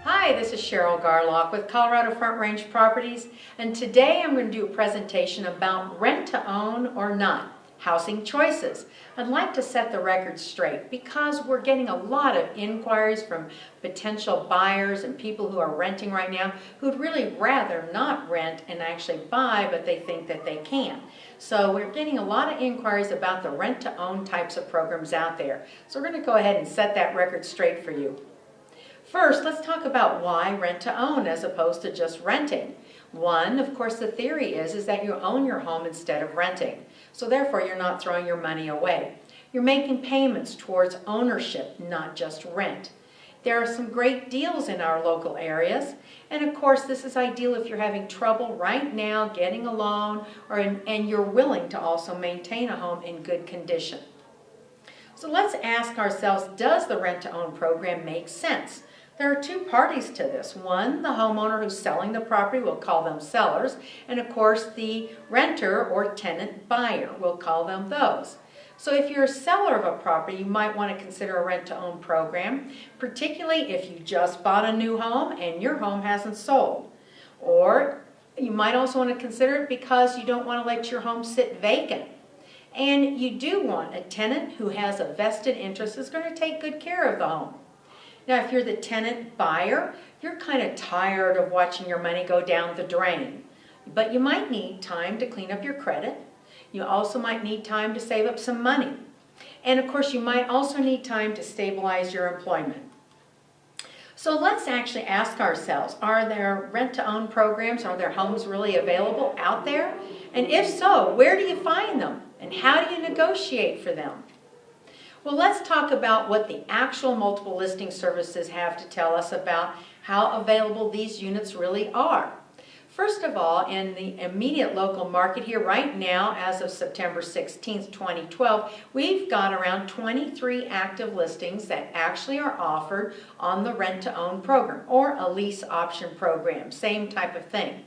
Hi, this is Cheryl Garlock with Colorado Front Range Properties, and today I'm going to do a presentation about rent-to-own or not, housing choices. I'd like to set the record straight because we're getting a lot of inquiries from potential buyers and people who are renting right now who'd really rather not rent and actually buy, but they think that they can. So we're getting a lot of inquiries about the rent-to-own types of programs out there. So we're going to go ahead and set that record straight for you. First, let's talk about why rent-to-own as opposed to just renting. One, of course, the theory is that you own your home instead of renting. So therefore, you're not throwing your money away. You're making payments towards ownership, not just rent. There are some great deals in our local areas. And of course, this is ideal if you're having trouble right now getting a loan and you're willing to also maintain a home in good condition. So let's ask ourselves, does the rent-to-own program make sense? There are two parties to this. One, the homeowner who's selling the property, we'll call them sellers, and of course the renter or tenant buyer, we'll call them those. So if you're a seller of a property, you might want to consider a rent-to-own program, particularly if you just bought a new home and your home hasn't sold. Or you might also want to consider it because you don't want to let your home sit vacant. And you do want a tenant who has a vested interest is going to take good care of the home. Now, if you're the tenant buyer, you're kind of tired of watching your money go down the drain. But you might need time to clean up your credit. You also might need time to save up some money. And of course, you might also need time to stabilize your employment. So let's actually ask ourselves, are there rent-to-own programs? Are there homes really available out there? And if so, where do you find them? And how do you negotiate for them? Well, let's talk about what the actual multiple listing services have to tell us about how available these units really are. First of all, in the immediate local market here right now, as of September 16th, 2012, we've got around 23 active listings that actually are offered on the rent-to-own program or a lease option program, same type of thing.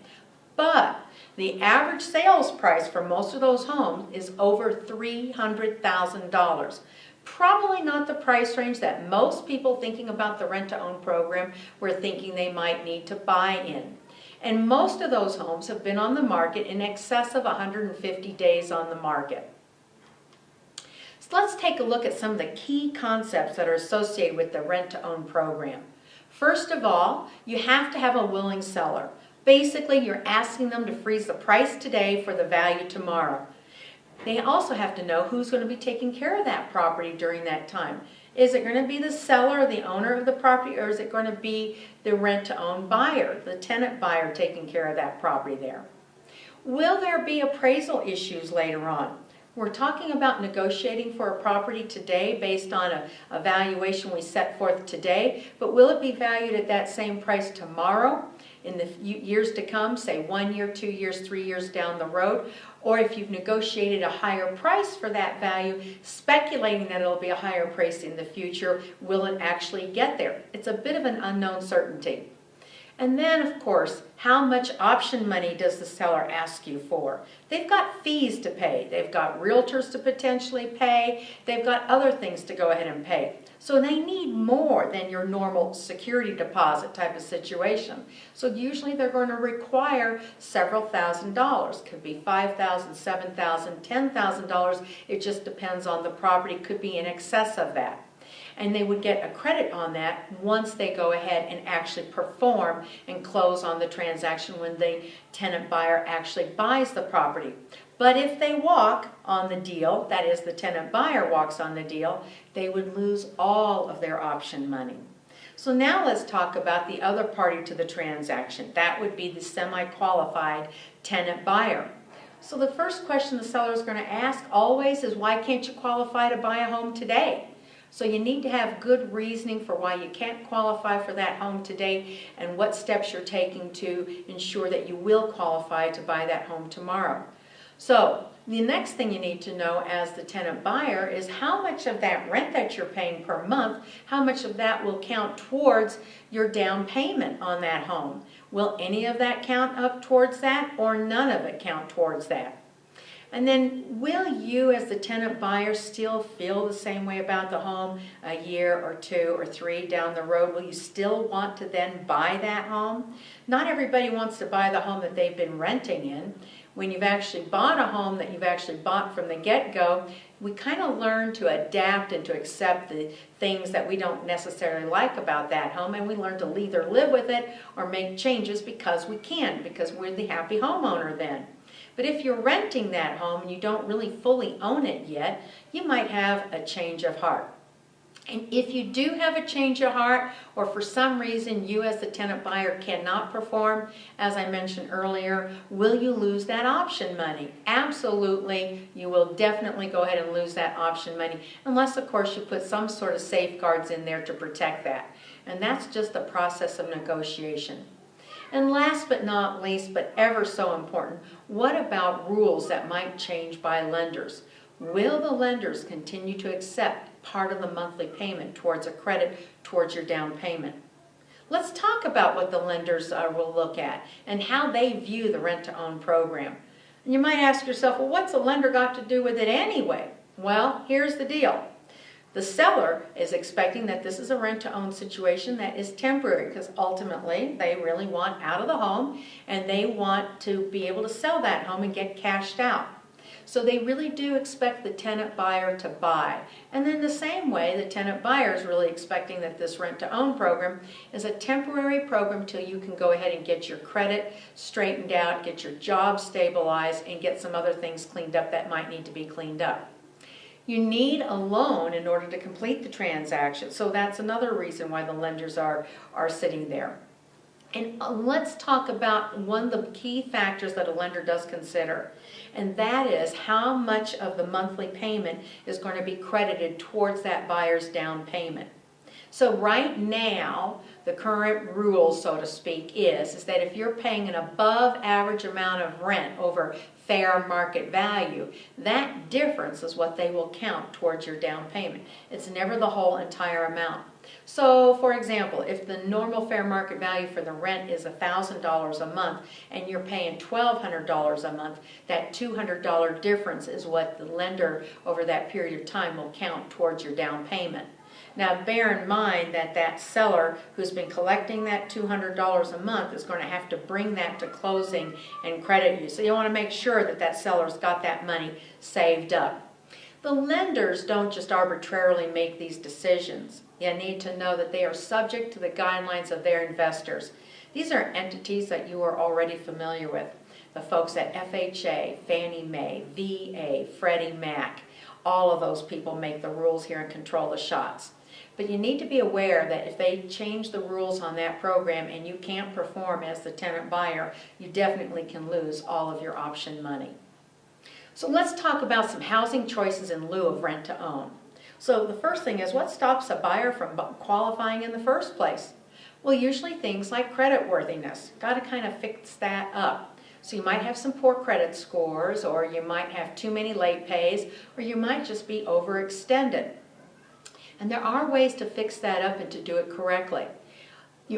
But the average sales price for most of those homes is over $300,000. Probably not the price range that most people thinking about the rent-to-own program were thinking they might need to buy in. And most of those homes have been on the market in excess of 150 days on the market. So let's take a look at some of the key concepts that are associated with the rent-to-own program. First of all, you have to have a willing seller. Basically, you're asking them to freeze the price today for the value tomorrow. They also have to know who's going to be taking care of that property during that time. Is it going to be the seller, the owner of the property, or is it going to be the rent-to-own buyer, the tenant buyer taking care of that property there? Will there be appraisal issues later on? We're talking about negotiating for a property today based on a valuation we set forth today, but will it be valued at that same price tomorrow, in the years to come, say 1 year, 2 years, 3 years down the road? Or if you've negotiated a higher price for that value, speculating that it'll be a higher price in the future, will it actually get there? It's a bit of an unknown certainty. And then, of course, how much option money does the seller ask you for? They've got fees to pay. They've got realtors to potentially pay. They've got other things to go ahead and pay. So they need more than your normal security deposit type of situation. So usually they're going to require several $1,000s. Could be $5,000, $7,000, $10,000. It just depends on the property. Could be in excess of that. And they would get a credit on that once they go ahead and actually perform and close on the transaction when the tenant buyer actually buys the property. But if they walk on the deal, that is the tenant buyer walks on the deal, they would lose all of their option money. So now let's talk about the other party to the transaction. That would be the semi-qualified tenant buyer. So the first question the seller is going to ask always is, why can't you qualify to buy a home today? So you need to have good reasoning for why you can't qualify for that home today and what steps you're taking to ensure that you will qualify to buy that home tomorrow. So the next thing you need to know as the tenant buyer is how much of that rent that you're paying per month, how much of that will count towards your down payment on that home. Will any of that count up towards that, or none of it count towards that? And then will you as the tenant buyer still feel the same way about the home a year or 2 or 3 down the road? Will you still want to then buy that home? Not everybody wants to buy the home that they've been renting in. When you've actually bought a home that you've actually bought from the get-go, we kind of learn to adapt and to accept the things that we don't necessarily like about that home, and we learn to either live with it or make changes because we can, because we're the happy homeowner then. But if you're renting that home and you don't really fully own it yet, you might have a change of heart. And if you do have a change of heart, or for some reason you as the tenant buyer cannot perform, as I mentioned earlier, will you lose that option money? Absolutely, you will definitely go ahead and lose that option money, unless of course you put some sort of safeguards in there to protect that. And that's just the process of negotiation. And last but not least, but ever so important, what about rules that might change by lenders? Will the lenders continue to accept part of the monthly payment towards a credit towards your down payment? Let's talk about what the lenders will look at and how they view the rent-to-own program. And you might ask yourself, well, what's a lender got to do with it anyway? Well, here's the deal. The seller is expecting that this is a rent-to-own situation that is temporary, because ultimately they really want out of the home and they want to be able to sell that home and get cashed out. So they really do expect the tenant buyer to buy. And then the same way, the tenant buyer is really expecting that this rent-to-own program is a temporary program till you can go ahead and get your credit straightened out, get your job stabilized, and get some other things cleaned up that might need to be cleaned up. You need a loan in order to complete the transaction, so that's another reason why the lenders are sitting there. And let's talk about one of the key factors that a lender does consider, and that is how much of the monthly payment is going to be credited towards that buyer's down payment. So right now, the current rule, so to speak, is that if you're paying an above average amount of rent over fair market value, that difference is what they will count towards your down payment. It's never the whole entire amount. So, for example, if the normal fair market value for the rent is $1,000 a month and you're paying $1,200 a month, that $200 difference is what the lender over that period of time will count towards your down payment. Now, bear in mind that that seller who's been collecting that $200 a month is going to have to bring that to closing and credit you. So you want to make sure that that seller's got that money saved up. The lenders don't just arbitrarily make these decisions. You need to know that they are subject to the guidelines of their investors. These are entities that you are already familiar with. The folks at FHA, Fannie Mae, VA, Freddie Mac, all of those people make the rules here and control the shots. But you need to be aware that if they change the rules on that program and you can't perform as the tenant buyer, you definitely can lose all of your option money. So let's talk about some housing choices in lieu of rent-to-own. So the first thing is, what stops a buyer from qualifying in the first place? Well, usually things like creditworthiness. Got to kind of fix that up. So you might have some poor credit scores, or you might have too many late pays, or you might just be overextended. And there are ways to fix that up and to do it correctly.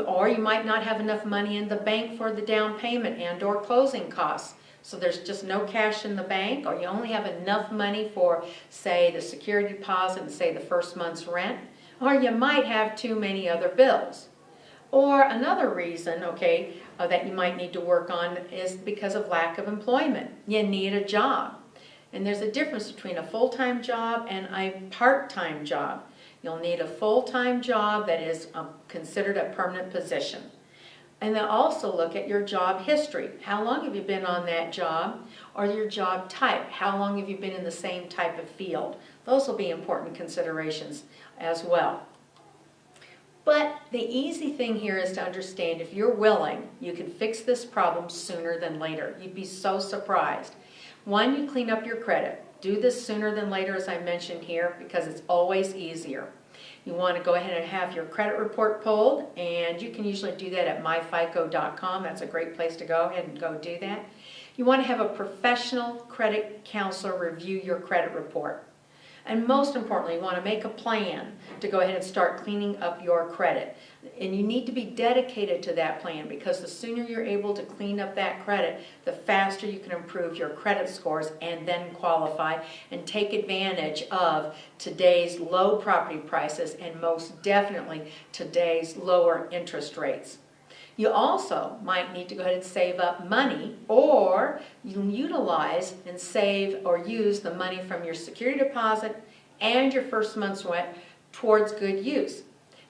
Or you might not have enough money in the bank for the down payment and or closing costs. So there's just no cash in the bank, or you only have enough money for, say, the security deposit and, say, the first month's rent. Or you might have too many other bills. Or another reason, that you might need to work on is because of lack of employment. You need a job. And there's a difference between a full-time job and a part-time job. You'll need a full-time job that is considered a permanent position. And then also look at your job history. How long have you been on that job? Or your job type. How long have you been in the same type of field? Those will be important considerations as well. But the easy thing here is to understand, if you're willing, you can fix this problem sooner than later. You'd be so surprised. One, you clean up your credit. Do this sooner than later, as I mentioned here, because it's always easier. You want to go ahead and have your credit report pulled, and you can usually do that at myfico.com. That's a great place to go ahead and go do that. You want to have a professional credit counselor review your credit report. And most importantly, you want to make a plan to go ahead and start cleaning up your credit. And you need to be dedicated to that plan, because the sooner you're able to clean up that credit, the faster you can improve your credit scores and then qualify and take advantage of today's low property prices and most definitely today's lower interest rates. You also might need to go ahead and save up money, or you can utilize and save or use the money from your security deposit and your first month's rent towards good use.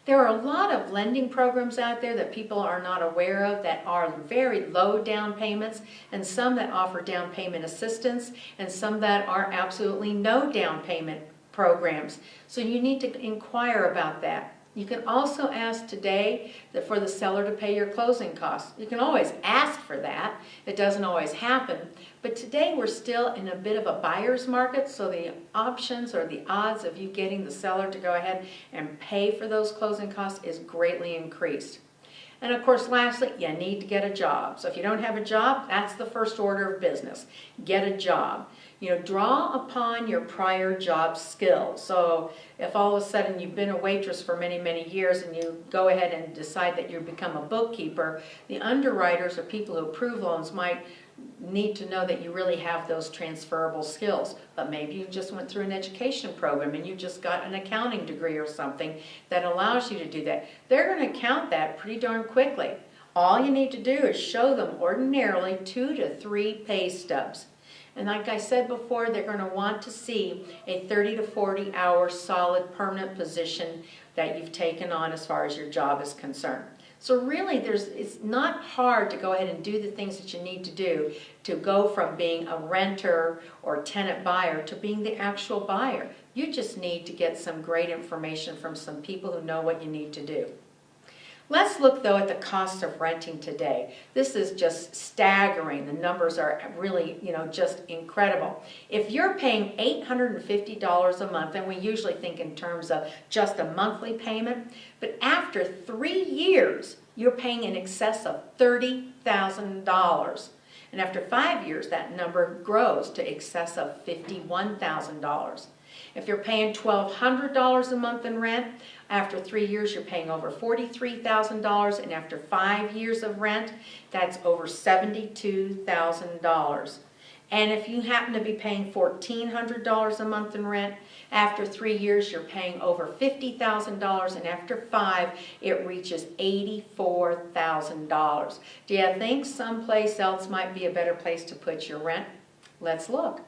There are a lot of lending programs out there that people are not aware of that are very low down payments, and some that offer down payment assistance, and some that are absolutely no down payment programs. So you need to inquire about that. You can also ask today for the seller to pay your closing costs. You can always ask for that. It doesn't always happen. But today we're still in a bit of a buyer's market, so the options or the odds of you getting the seller to go ahead and pay for those closing costs is greatly increased. And of course, lastly, you need to get a job. So if you don't have a job, that's the first order of business. Get a job. You know, draw upon your prior job skills. So if all of a sudden you've been a waitress for many, many years and you go ahead and decide that you become a bookkeeper, the underwriters or people who approve loans might need to know that you really have those transferable skills. But maybe you just went through an education program and you just got an accounting degree or something that allows you to do that. They're going to count that pretty darn quickly. All you need to do is show them ordinarily 2 to 3 pay stubs. And like I said before, they're going to want to see a 30 to 40 hour solid permanent position that you've taken on as far as your job is concerned. So really, it's not hard to go ahead and do the things that you need to do to go from being a renter or tenant buyer to being the actual buyer. You just need to get some great information from some people who know what you need to do. Let's look, though, at the cost of renting today. This is just staggering. The numbers are really, just incredible. If you're paying $850 a month, and we usually think in terms of just a monthly payment, but after 3 years, you're paying in excess of $30,000. And after 5 years, that number grows to excess of $51,000. If you're paying $1,200 a month in rent, after 3 years you're paying over $43,000, and after 5 years of rent, that's over $72,000. And if you happen to be paying $1,400 a month in rent, after 3 years you're paying over $50,000, and after 5 it reaches $84,000. Do you think someplace else might be a better place to put your rent? Let's look.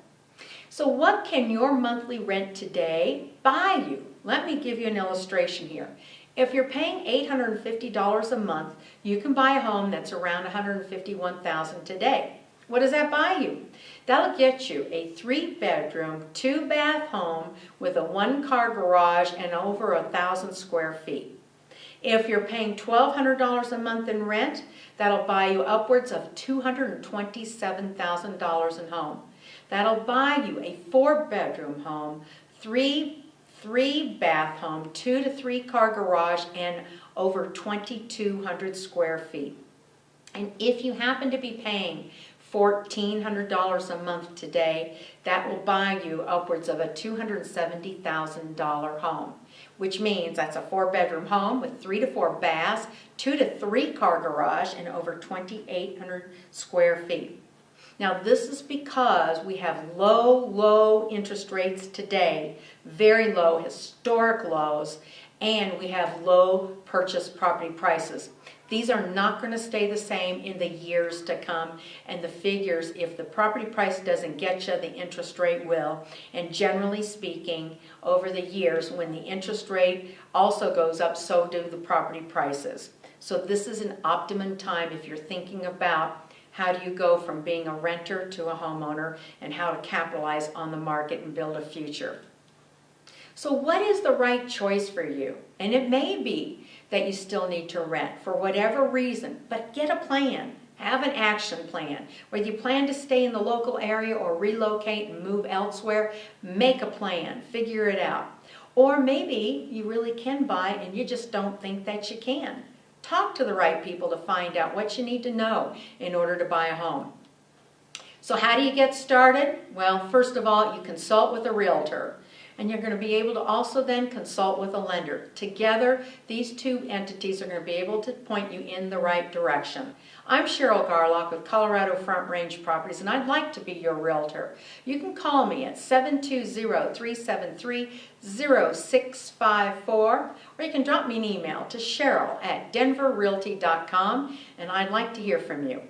So what can your monthly rent today buy you? Let me give you an illustration here. If you're paying $850 a month, you can buy a home that's around $151,000 today. What does that buy you? That'll get you a 3-bedroom, 2-bath home with a 1-car garage and over 1,000 square feet. If you're paying $1,200 a month in rent, that'll buy you upwards of $227,000 in home. That'll buy you a 4-bedroom home, 3-bath home, 2 to 3 car garage, and over 2,200 square feet. And if you happen to be paying $1,400 a month today, that will buy you upwards of a $270,000 home, which means that's a 4-bedroom home with 3 to 4 baths, 2 to 3 car garage, and over 2,800 square feet. Now this is because we have low interest rates today, very low, historic lows, and we have low purchase property prices. These are not going to stay the same in the years to come, and the figures, if the property price doesn't get you, the interest rate will. And generally speaking, over the years, when the interest rate also goes up, so do the property prices. So this is an optimum time if you're thinking about how do you go from being a renter to a homeowner and how to capitalize on the market and build a future. So what is the right choice for you? And it may be that you still need to rent for whatever reason, but get a plan. Have an action plan. Whether you plan to stay in the local area or relocate and move elsewhere, make a plan. Figure it out. Or maybe you really can buy and you just don't think that you can. Talk to the right people to find out what you need to know in order to buy a home. So how do you get started? Well, first of all, you consult with a realtor. And you're going to be able to also then consult with a lender. Together, these two entities are going to be able to point you in the right direction. I'm Cheryl Garlock with Colorado Front Range Properties, and I'd like to be your realtor. You can call me at 720-373-0654, or you can drop me an email to Cheryl@denverrealty.com, and I'd like to hear from you.